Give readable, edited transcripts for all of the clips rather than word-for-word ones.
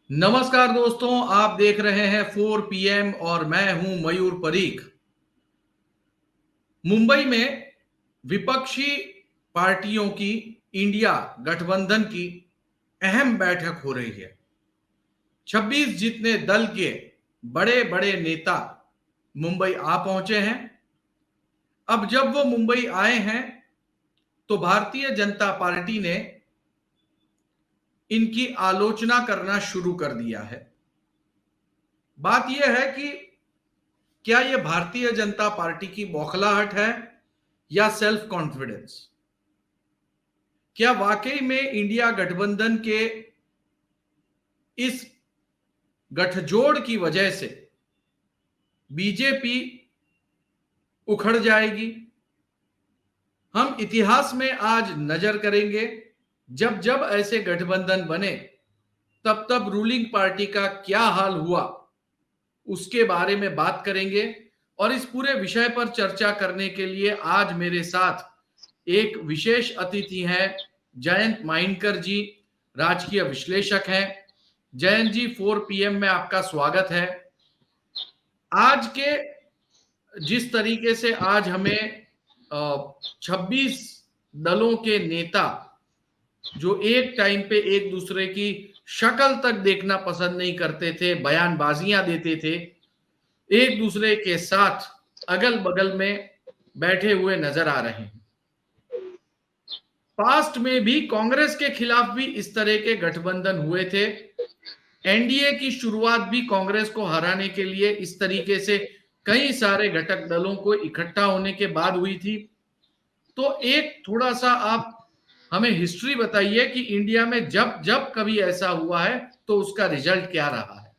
नमस्कार दोस्तों, आप देख रहे हैं 4 पीएम और मैं हूं मयूर परीख। मुंबई में विपक्षी पार्टियों की इंडिया गठबंधन की अहम बैठक हो रही है। 26 जितने दल के बड़े बड़े नेता मुंबई आ पहुंचे हैं। अब जब वो मुंबई आए हैं तो भारतीय जनता पार्टी ने इनकी आलोचना करना शुरू कर दिया है। बात यह है कि क्या यह भारतीय जनता पार्टी की बौखलाहट है या सेल्फ कॉन्फिडेंस? क्या वाकई में इंडिया गठबंधन के इस गठजोड़ की वजह से बीजेपी उखड़ जाएगी? हम इतिहास में आज नजर करेंगे, जब जब ऐसे गठबंधन बने तब तब रूलिंग पार्टी का क्या हाल हुआ, उसके बारे में बात करेंगे। और इस पूरे विषय पर चर्चा करने के लिए आज मेरे साथ एक विशेष अतिथि हैं, जयंत माहिनकर जी, राजकीय विश्लेषक हैं। जयंत जी, 4 पीएम में आपका स्वागत है। आज के जिस तरीके से आज हमें 26 दलों के नेता जो एक टाइम पे एक दूसरे की शक्ल तक देखना पसंद नहीं करते थे, बयानबाजियां देते थे, एक दूसरे के साथ अगल बगल में बैठे हुए नजर आ रहे हैं। पास्ट में भी कांग्रेस के खिलाफ भी इस तरह के गठबंधन हुए थे। एनडीए की शुरुआत भी कांग्रेस को हराने के लिए इस तरीके से कई सारे घटक दलों को इकट्ठा होने के बाद हुई थी। तो एक थोड़ा सा आप हमें हिस्ट्री बताइए कि इंडिया में जब जब कभी ऐसा हुआ है तो उसका रिजल्ट क्या रहा है।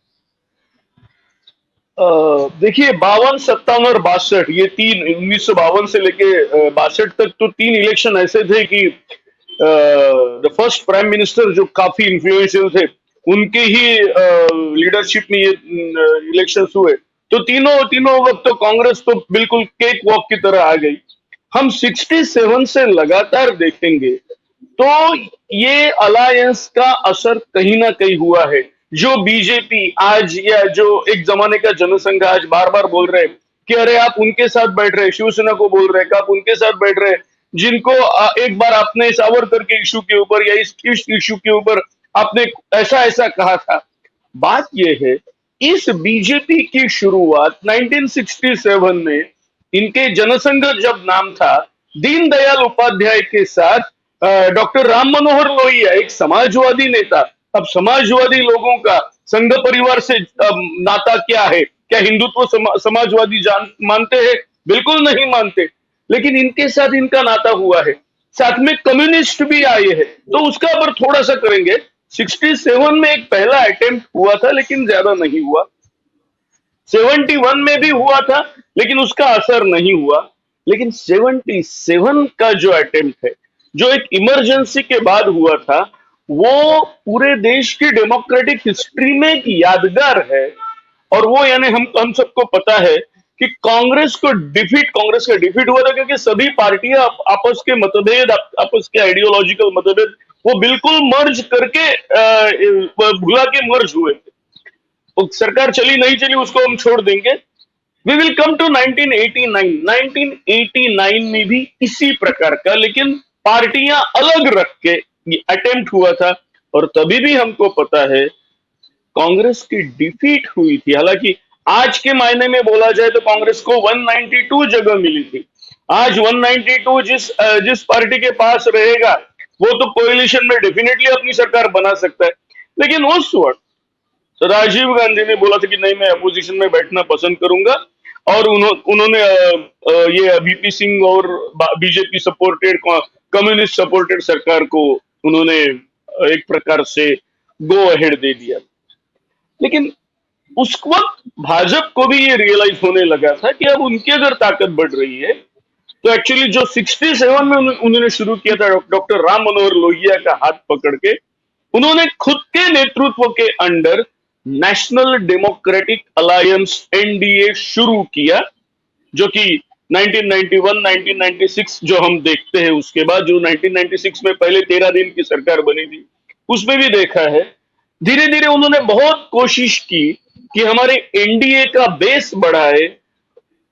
देखिए, 52, 57 और 62, ये तीन 1952 से लेके 62 तक तो तीन इलेक्शन ऐसे थे कि द फर्स्ट प्राइम मिनिस्टर जो काफी इंफ्लुएंशियल थे, उनके ही लीडरशिप में ये इलेक्शंस हुए। तो तीनों तीनों वक्त तो कांग्रेस तो बिल्कुल केक वॉक की तरह आ गई। हम 67 से लगातार देखेंगे तो ये अलायंस का असर कहीं ना कहीं हुआ है। जो बीजेपी आज या जो एक जमाने का जनसंघ आज बार बार बोल रहे हैं कि अरे आप उनके साथ बैठ रहे, शिवसेना को बोल रहे कि आप उनके साथ बैठ रहे, जिनको एक बार आपने सावरकर के इशू के ऊपर या इस इशू के ऊपर आपने ऐसा ऐसा कहा था। बात यह है, इस बीजेपी की शुरुआत 1967 में, इनके जनसंघ जब नाम था, दीनदयाल उपाध्याय के साथ डॉक्टर राम मनोहर लोहिया, एक समाजवादी नेता। अब समाजवादी लोगों का संघ परिवार से नाता क्या है? क्या हिंदुत्व समाजवादी मानते हैं? बिल्कुल नहीं मानते। लेकिन इनके साथ इनका नाता हुआ है। साथ में कम्युनिस्ट भी आए हैं, तो उसका पर थोड़ा सा करेंगे। 67 में एक पहला अटेम्प्ट हुआ था, लेकिन ज्यादा नहीं हुआ। 71 में भी हुआ था, लेकिन उसका असर नहीं हुआ। लेकिन 77 का जो अटेम्प्ट है, जो एक इमरजेंसी के बाद हुआ था, वो पूरे देश की डेमोक्रेटिक हिस्ट्री में एक यादगार है। और वो यानी हम सबको पता है कि कांग्रेस का डिफीट हुआ था, क्योंकि सभी पार्टियां आपस के मतभेद, आपस के आइडियोलॉजिकल मतभेद, वो बिल्कुल मर्ज करके भुला के मर्ज हुए थे। तो सरकार चली नहीं चली उसको हम छोड़ देंगे। We will come to 1989। 1989 में भी इसी प्रकार का, लेकिन पार्टियां अलग रख के ये अटेम्प्ट हुआ था। और तभी भी हमको पता है कांग्रेस की डिफीट हुई थी। हालांकि आज के मायने में बोला जाए तो कांग्रेस को 192 जगह मिली थी। आज 192 जिस पार्टी के पास रहेगा वो तो कोएलिशन में डेफिनेटली अपनी सरकार बना सकता है। लेकिन उस वक्त राजीव गांधी ने बोला था कि नहीं, मैं अपोजिशन में बैठना पसंद करूंगा। और उन्होंने ये वीपी सिंह और बीजेपी सपोर्टेड, कम्युनिस्ट सपोर्टेड सरकार को उन्होंने एक प्रकार से गो अहेड दे दिया। लेकिन उस वक्त भाजपा को भी ये रियलाइज होने लगा था कि अब उनकी अगर ताकत बढ़ रही है तो एक्चुअली जो 67 में उन्होंने शुरू किया था डॉक्टर राम मनोहर लोहिया का हाथ पकड़ के, उन्होंने खुद के नेतृत्व के under national democratic alliance NDA शुरू किया, जो कि 1991, 1996 जो हम देखते हैं, उसके बाद जो 1996 में पहले 13 दिन की सरकार बनी थी, उसमें भी देखा है धीरे धीरे उन्होंने बहुत कोशिश की कि हमारे एनडीए का बेस बढ़ाए।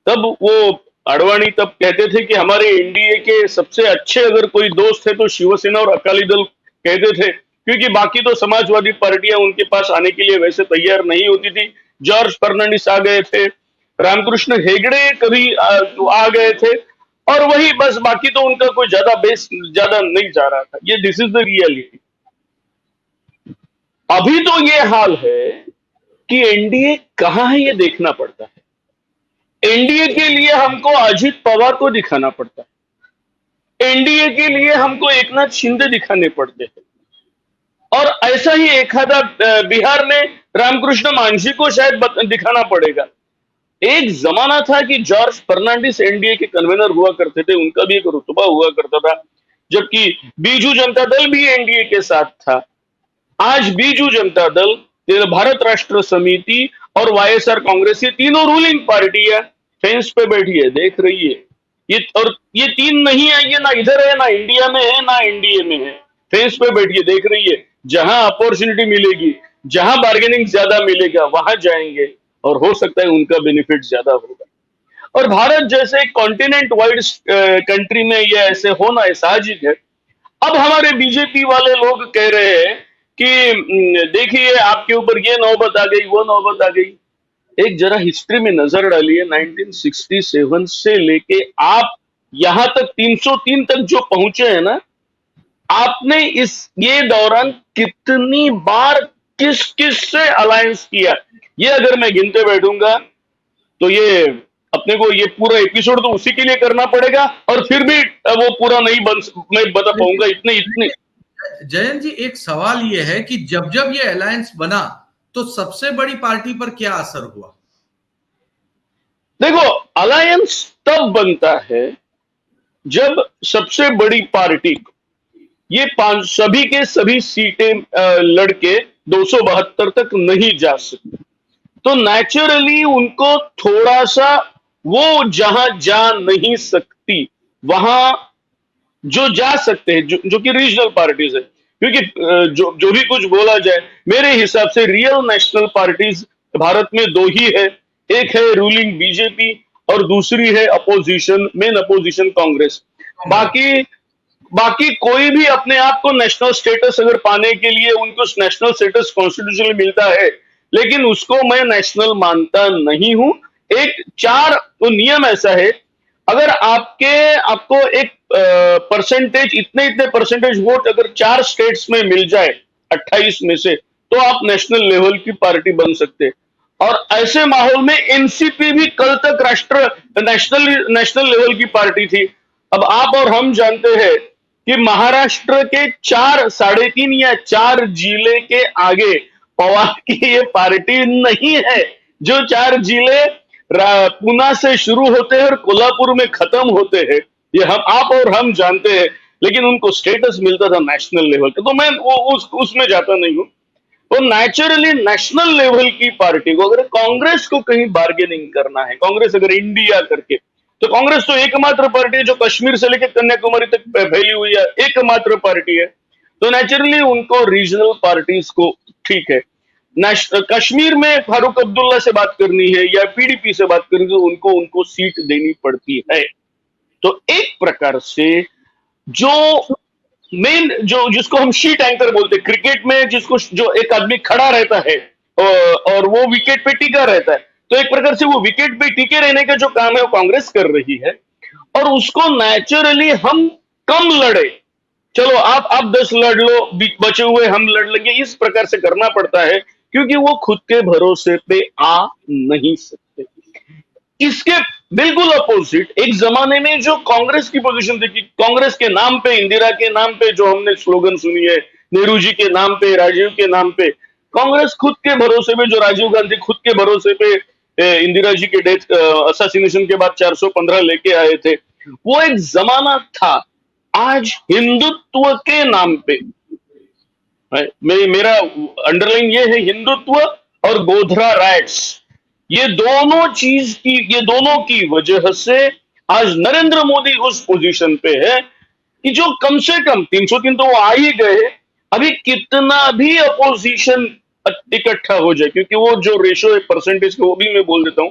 तब वो आडवाणी तब कहते थे कि हमारे एनडीए के सबसे अच्छे अगर कोई दोस्त है तो शिवसेना और अकाली दल कहते थे, क्योंकि बाकी तो समाजवादी पार्टियां उनके पास आने के लिए वैसे तैयार नहीं होती थी। जॉर्ज फर्नांडिस आ गए थे, रामकृष्ण हेगड़े कभी आ गए थे, और वही बस, बाकी तो उनका कोई ज्यादा बेस ज्यादा नहीं जा रहा था। ये दिस इज द रियलिटी। अभी तो ये हाल है कि एनडीए कहां है ये देखना पड़ता है। एनडीए के लिए हमको अजित पवार को दिखाना पड़ता है, एनडीए के लिए हमको एकनाथ शिंदे दिखाने पड़ते हैं, और ऐसा ही एक आधा बिहार में रामकृष्ण मांझी को शायद दिखाना पड़ेगा। एक जमाना था कि जॉर्ज फर्नांडिस एनडीए के कन्वीनर हुआ करते थे, उनका भी एक रुतबा हुआ करता था, जबकि बीजू जनता दल भी एनडीए के साथ था। आज बीजू जनता दल, भारत राष्ट्र समिति और वाईएसआर कांग्रेस, ये तीनों रूलिंग पार्टियां फेंस पे बैठी है, देख रही है। ये तीन नहीं है, ये ना इधर है, ना इंडिया में है, ना एनडीए में है, फेंस पे बैठी है, देख रही है। जहां अपॉर्चुनिटी मिलेगी, जहां बार्गेनिंग ज्यादा मिलेगा, वहां जाएंगे, और हो सकता है उनका बेनिफिट ज्यादा होगा। और भारत जैसे कॉन्टिनेंट वाइड कंट्री में ये ऐसे होना साहजिक है। अब हमारे बीजेपी वाले लोग कह रहे हैं कि देखिए आपके ऊपर ये नौबत आ गई, वो नौबत आ गई। एक जरा हिस्ट्री में नजर डालिए, 1967 से लेके आप यहां तक 303 तक जो पहुंचे हैं ना, आपने ये दौरान कितनी बार किस किस से अलायंस किया, ये अगर मैं गिनते बैठूंगा तो ये अपने को ये पूरा एपिसोड तो उसी के लिए करना पड़ेगा, और फिर भी वो पूरा नहीं मैं बता पाऊंगा। इतने इतने जयंत जी, एक सवाल ये है कि जब जब ये अलायंस बना तो सबसे बड़ी पार्टी पर क्या असर हुआ? देखो, अलायंस तब बनता है जब सबसे बड़ी पार्टी ये सभी के सभी सीटें लड़के 272 तक नहीं जा सकते, तो नेचुरली उनको थोड़ा सा, वो जहां जा नहीं सकती वहां जो जा सकते हैं, जो कि रीजनल पार्टीज है, क्योंकि जो भी कुछ बोला जाए, मेरे हिसाब से रियल नेशनल पार्टीज भारत में दो ही है। एक है रूलिंग बीजेपी और दूसरी है अपोजिशन, मेन अपोजिशन कांग्रेस। बाकी बाकी कोई भी अपने आप को नेशनल स्टेटस अगर पाने के लिए उनको नेशनल स्टेटस कॉन्स्टिट्यूशनली मिलता है, लेकिन उसको मैं नेशनल मानता नहीं हूं। एक चार तो नियम ऐसा है, अगर आपको एक परसेंटेज, इतने इतने परसेंटेज वोट अगर 4 स्टेट्स में मिल जाए 28 में से, तो आप नेशनल लेवल की पार्टी बन सकते। और ऐसे माहौल में एनसीपी भी कल तक नेशनल लेवल की पार्टी थी। अब आप और हम जानते हैं कि महाराष्ट्र के 3.5 या 4 जिले के आगे पवार की ये पार्टी नहीं है। जो 4 जिले पुणे से शुरू होते हैं और कोल्हापुर में खत्म होते हैं, ये आप और हम जानते हैं, लेकिन उनको स्टेटस मिलता था नेशनल लेवल का। तो मैं उसमें जाता नहीं हूं। तो नेचुरली नेशनल लेवल की पार्टी को, अगर कांग्रेस को कहीं बार्गेनिंग करना है, कांग्रेस अगर इंडिया करके, तो कांग्रेस तो एकमात्र पार्टी है जो कश्मीर से लेकर कन्याकुमारी तक फैली हुई है, एकमात्र पार्टी है। तो नेचुरली उनको रीजनल पार्टीज को, ठीक है, कश्मीर में फारूक अब्दुल्ला से बात करनी है या पीडीपी से बात करनी है, तो उनको सीट देनी पड़ती है। तो एक प्रकार से जो मेन, जो जिसको हम शीट एंकर बोलते हैं क्रिकेट में, जिसको जो एक आदमी खड़ा रहता है और वो विकेट पे टिका रहता है, तो एक प्रकार से वो विकेट पे टिके रहने का जो काम है वो कांग्रेस कर रही है। और उसको नेचुरली हम कम लड़े, चलो आप 10 लड़ लो, बचे हुए हम लड़ लेंगे, इस प्रकार से करना पड़ता है, क्योंकि वो खुद के भरोसे पे आ नहीं सकते। इसके बिल्कुल अपोजिट एक जमाने में जो कांग्रेस की पोजीशन थी, कांग्रेस के नाम पे, इंदिरा के नाम पे जो हमने स्लोगन सुनी है, नेहरू जी के नाम पे, राजीव के नाम पे, कांग्रेस खुद के भरोसे पे, जो राजीव गांधी खुद के भरोसे पे इंदिरा जी के डेथ असैसिनेशन के बाद 415 लेके आए थे, वो एक जमाना था। आज हिंदुत्व के नाम पे, मेरा अंडरलाइन ये है, हिंदुत्व और गोधरा राइट्स, ये दोनों की वजह से आज नरेंद्र मोदी उस पोजीशन पे है कि जो कम से कम 303 तो वो आ ही गए, अभी कितना भी अपोजिशन इकट्ठा हो जाए, क्योंकि वो जो रेशो है परसेंटेज का वो भी मैं बोल देता हूं।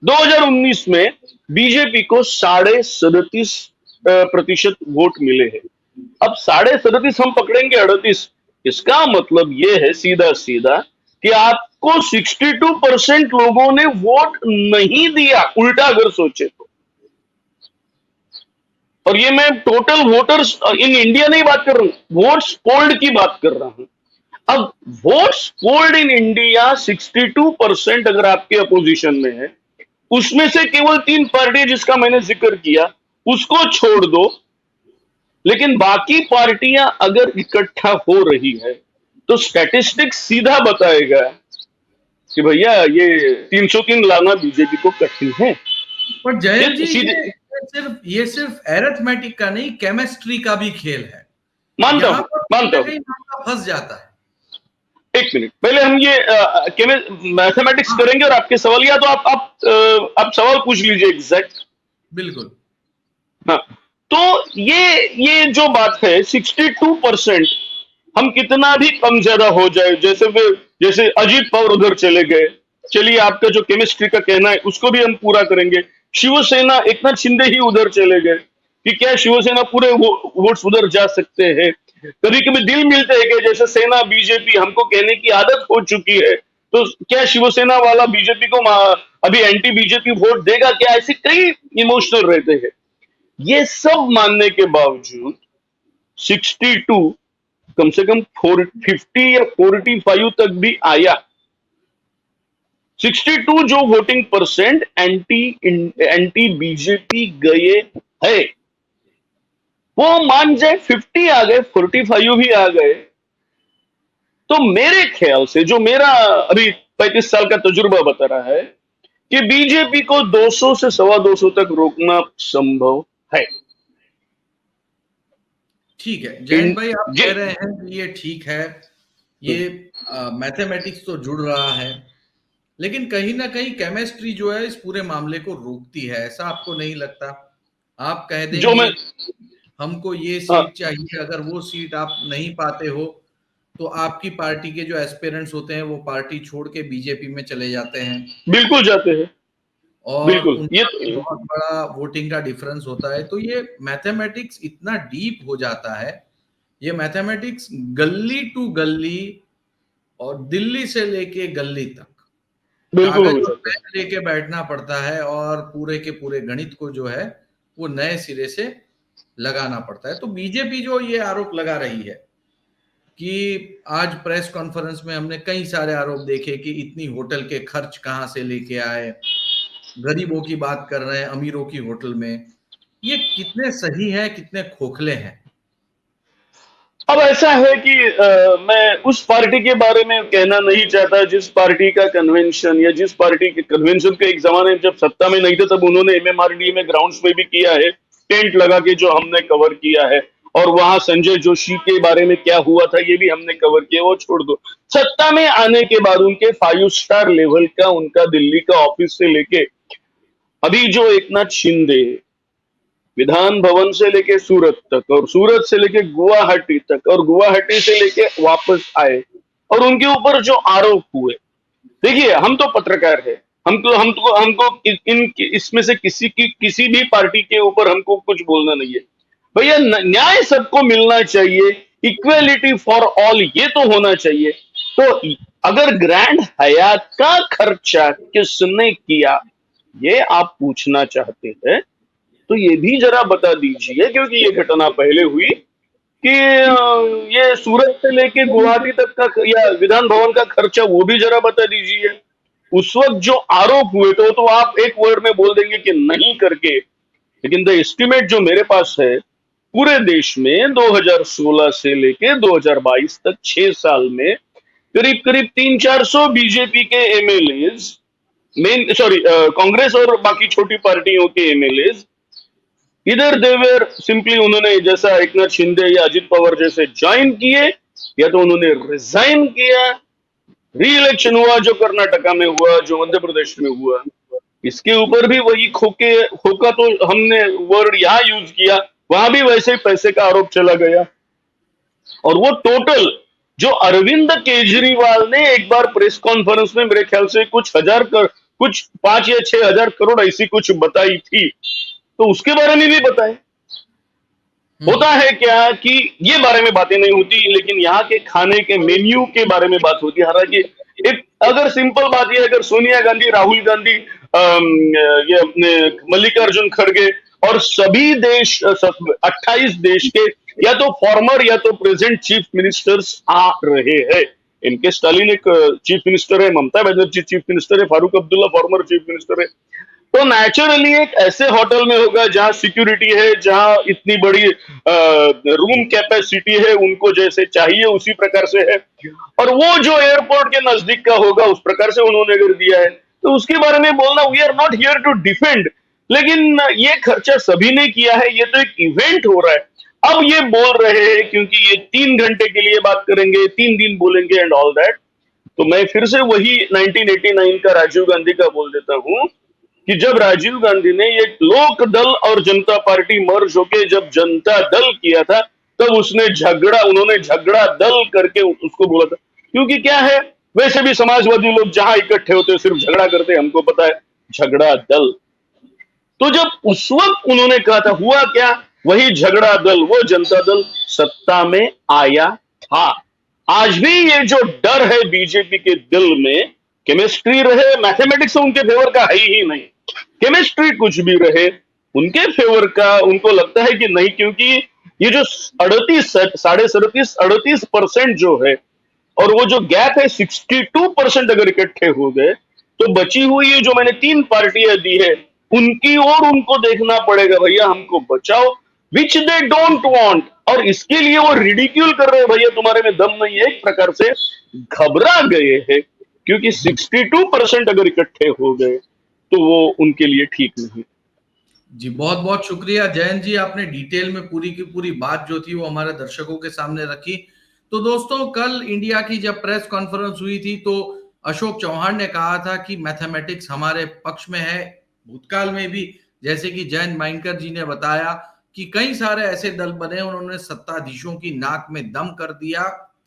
2019 में बीजेपी को 37.5% वोट मिले हैं। अब 37.5 हम पकड़ेंगे 38, इसका मतलब ये है सीधा सीधा कि आपको 62% लोगों ने वोट नहीं दिया, उल्टा अगर सोचे तो। और ये मैं टोटल वोटर्स इन इंडिया नहीं बात कर रहा हूं, वोट्स पोल्ड की बात कर रहा हूं। अब वोट्स पोल्ड इन इंडिया 62% अगर आपके अपोजिशन में है, उसमें से केवल 3 पार्टी जिसका मैंने जिक्र किया उसको छोड़ दो, लेकिन बाकी पार्टियां अगर इकट्ठा हो रही है तो स्टैटिस्टिक्स सीधा बताएगा कि भैया ये 303 लाना बीजेपी को कठिन है। पर जयंत जी, सीधे ये सिर्फ एरिथमेटिक का नहीं, केमिस्ट्री का भी खेल है। मानता यहाँ हूं, पर मानता हूं। कहीं मामला फंस जाता है। एक मिनट, पहले हम ये मैथमेटिक्स करेंगे और आपके सवाल, या तो आप सवाल पूछ लीजिए एग्जैक्ट। बिल्कुल। हाँ, तो ये जो बात है 62%, हम कितना भी कम ज्यादा हो जाए, जैसे अजीत पवार उधर चले गए, चलिए आपका जो केमिस्ट्री का कहना है उसको भी हम पूरा करेंगे। शिवसेना एकनाथ शिंदे ही उधर चले गए कि क्या शिवसेना पूरे वोट्स उधर जा सकते हैं? कभी कभी दिल मिलते हैं कि जैसे सेना बीजेपी हमको कहने की आदत हो चुकी है, तो क्या शिवसेना वाला बीजेपी को अभी एंटी बीजेपी वोट देगा क्या? ऐसे कई इमोशनल रहते हैं। ये सब मानने के बावजूद 62 कम से कम 50 या 45 तक भी आया। 62 जो वोटिंग परसेंट एंटी बीजेपी गए है, वो मान जाए 50 आ गए, 45 भी आ गए, तो मेरे ख्याल से जो मेरा अभी 35 साल का तजुर्बा बता रहा है कि बीजेपी को 200 से 250 तक रोकना संभव है। ठीक है जयंत भाई, आप जी, कह रहे हैं कि ये ठीक है, ये मैथमेटिक्स तो जुड़ रहा है, लेकिन कहीं ना कहीं केमिस्ट्री जो है इस पूरे मामले को रोकती है, ऐसा आपको नहीं लगता? आप कह जो देंगे मैं हमको ये हाँ, सीट चाहिए, अगर वो सीट आप नहीं पाते हो तो आपकी पार्टी के जो एस्पिरेंट्स होते हैं वो पार्टी छोड़ के बीजेपी में चले जाते हैं, बिल्कुल जाते हैं, और बिल्कुल ये उनका भी बहुत बड़ा वोटिंग का डिफरेंस होता है। तो ये मैथमेटिक्स इतना डीप हो जाता है, ये मैथमेटिक्स गली टू गली और दिल्ली से लेके गली तक बिल्कुल हो कागज और जाता है। पेन लेके बैठना पड़ता है, और पूरे के पूरे गणित को जो है वो नए सिरे से लगाना पड़ता है। तो बीजेपी जो ये आरोप लगा रही है कि आज प्रेस कॉन्फ्रेंस में हमने कई सारे आरोप देखे कि इतनी होटल के खर्च कहां से लेके आए, गरीबों की बात कर रहे हैं अमीरों की होटल में, ये कितने सही है कितने खोखले हैं? अब ऐसा है कि मैं उस पार्टी के बारे में कहना नहीं चाहता जिस पार्टी का कन्वेंशन, या जिस पार्टी के कन्वेंशन के एक जमाने में जब सत्ता में नहीं थे तब उन्होंने एमएमआरडी में ग्राउंड्स में भी किया है, टेंट लगा के जो हमने कवर किया है, और वहां संजय जोशी के बारे में क्या हुआ था ये भी हमने कवर किया, वो छोड़ दो। सत्ता में आने के बाद उनके 5 स्टार लेवल का उनका दिल्ली का ऑफिस से लेके अभी जो एकनाथ शिंदे विधान भवन से लेके सूरत तक, और सूरत से लेके गुवाहाटी तक, और गुवाहाटी से लेके वापस आए, और उनके ऊपर जो आरोप हुए, देखिए हम तो पत्रकार है, हमको इसमें से किसी भी पार्टी के ऊपर हमको कुछ बोलना नहीं है। भैया न्याय सबको मिलना चाहिए, इक्वेलिटी फॉर ऑल ये तो होना चाहिए। तो अगर ग्रैंड हयात का खर्चा किसने किया ये आप पूछना चाहते हैं तो ये भी जरा बता दीजिए, क्योंकि ये घटना पहले हुई कि ये सूरत से लेके गुवाहाटी तक का या विधान भवन का खर्चा वो भी जरा बता दीजिए। उस वक्त जो आरोप हुए तो आप एक वर्ड में बोल देंगे कि नहीं करके, लेकिन द एस्टिमेट जो मेरे पास है पूरे देश में 2016 से लेके 2022 तक 6 साल में करीब करीब 300-400 बीजेपी के एमएलएज, कांग्रेस और बाकी छोटी पार्टियों के एमएलएज इधर देवेर सिंपली उन्होंने जैसा एकनाथ शिंदे या अजित पवार जैसे ज्वाइन किए, या तो उन्होंने रिजाइन किया। री इलेक्शन हुआ जो कर्नाटका में हुआ, जो मध्य प्रदेश में हुआ, इसके ऊपर भी वही खोका तो हमने वर्ड यहां यूज किया, वहां भी वैसे ही पैसे का आरोप चला गया। और वो टोटल जो अरविंद केजरीवाल ने एक बार प्रेस कॉन्फ्रेंस में मेरे ख्याल से कुछ 5 या 6 हजार करोड़ ऐसी कुछ बताई थी, तो उसके बारे में भी बताए। होता है क्या कि ये बारे में बातें नहीं होती, लेकिन यहाँ के खाने के मेन्यू के बारे में बात होती है। हालांकि एक अगर सिंपल बात ये, अगर सोनिया गांधी, राहुल गांधी, ये अपने मल्लिकार्जुन खड़गे और सभी देश 28 देश के या तो फॉर्मर या तो प्रेजेंट चीफ मिनिस्टर्स आ रहे हैं। इनके स्टालिन एक चीफ मिनिस्टर है, ममता बनर्जी चीफ मिनिस्टर है, Farooq Abdullah former chief minister है। तो नेचुरली एक ऐसे होटल में होगा जहां सिक्योरिटी है, जहां इतनी बड़ी रूम कैपेसिटी है, उनको जैसे चाहिए उसी प्रकार से है, और वो जो एयरपोर्ट के नजदीक का होगा उस प्रकार से उन्होंने अगर दिया है, तो उसके बारे में बोलना, we are not here to defend, लेकिन ये खर्चा सभी ने किया है, ये तो एक इवेंट हो रहा है। अब ये बोल रहे हैं क्योंकि ये 3 घंटे के लिए बात करेंगे, 3 दिन बोलेंगे एंड ऑल दैट। तो मैं फिर से वही 1989 का राजीव गांधी का बोल देता हूं कि जब राजीव गांधी ने ये लोक दल और जनता पार्टी मर्ज होके जब जनता दल किया था, तब उन्होंने झगड़ा दल करके उसको बोला था। क्योंकि क्या है, वैसे भी समाजवादी लोग जहां इकट्ठे होते सिर्फ झगड़ा करते, हमको पता है, झगड़ा दल। तो जब उस वक्त उन्होंने कहा था, हुआ क्या, वही झगड़ा दल, वो जनता दल सत्ता में आया था। आज भी ये जो डर है बीजेपी के दिल में, केमिस्ट्री रहे, मैथमेटिक्स उनके फेवर का है ही नहीं, केमिस्ट्री कुछ भी रहे उनके फेवर का, उनको लगता है कि नहीं, क्योंकि ये जो 38% जो है, और वो जो गैप है 62% अगर इकट्ठे हो गए, तो बची हुई ये जो मैंने 3 पार्टियां दी है, उनकी ओर उनको देखना पड़ेगा, भैया हमको बचाओ, विच दे डोंट वांट। और इसके लिए वो रिडिक्यूल कर रहे हैं, भैया तुम्हारे में दम नहीं है, एक प्रकार से घबरा गए हैं, क्योंकि 62% अगर इकट्ठे हो गए तो वो उनके लिए ठीक नहीं। जी बहुत बहुत शुक्रिया जयंत जी, आपने डिटेल में पूरी की पूरी बात जो थी वो हमारे दर्शकों के सामने रखी। तो दोस्तों, कल इंडिया की जब प्रेस कॉन्फ्रेंस हुई थी तो अशोक चौहान ने कहा था कि मैथमेटिक्स हमारे पक्ष में है। भूतकाल में भी, जैसे कि जयंत माइनकर जी ने बताया, कि कई सारे ऐसे दल बने, उन्होंने सत्ताधीशों की नाक में दम कर दिया,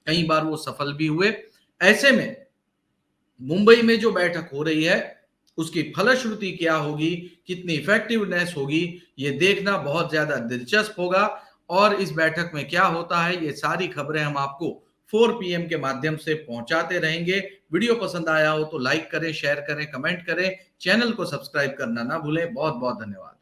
कई बार वो सफल भी हुए। ऐसे में मुंबई में जो बैठक हो रही है उसकी फलश्रुति क्या होगी, कितनी इफेक्टिवनेस होगी, ये देखना बहुत ज्यादा दिलचस्प होगा। और इस बैठक में क्या होता है, ये सारी खबरें हम आपको 4 PM के माध्यम से पहुंचाते रहेंगे। वीडियो पसंद आया हो तो लाइक करें, शेयर करें, कमेंट करें, चैनल को सब्सक्राइब करना ना भूलें। बहुत बहुत धन्यवाद।